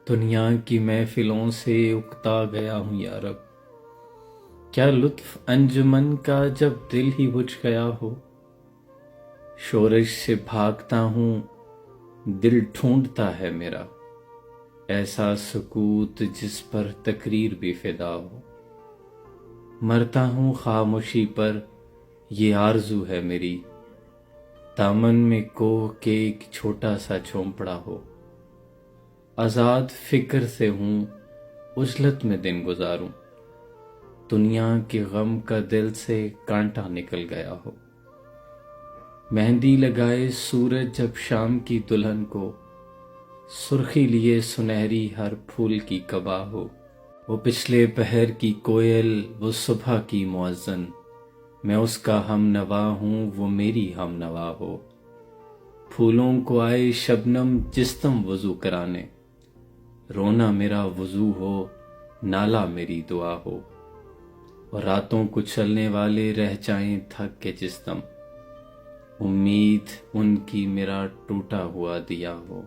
دنیا کی محفلوں سے اکتا گیا ہوں یا رب، کیا لطف انجمن کا جب دل ہی بجھ گیا ہو۔ شورش سے بھاگتا ہوں دل ڈھونڈتا ہے میرا، ایسا سکوت جس پر تقریر بھی فدا ہو۔ مرتا ہوں خاموشی پر یہ آرزو ہے میری، دامن میں کوہ کے ایک چھوٹا سا جھونپڑا ہو۔ آزاد فکر سے ہوں عزلت میں دن گزاروں، دنیا کے غم کا دل سے کانٹا نکل گیا ہو۔ مہندی لگائے سورج جب شام کی دلہن کو، سرخی لیے سنہری ہر پھول کی قبا ہو۔ وہ پچھلے پہر کی کوئل، وہ صبح کی مؤذن، میں اس کا ہم نوا ہوں وہ میری ہم نوا ہو۔ پھولوں کو آئے شبنم جسم وضو کرانے، رونا میرا وضو ہو نالا میری دعا ہو۔ اور راتوں کو چلنے والے رہ جائیں تھک کے جسم، امید ان کی میرا ٹوٹا ہوا دیا ہو۔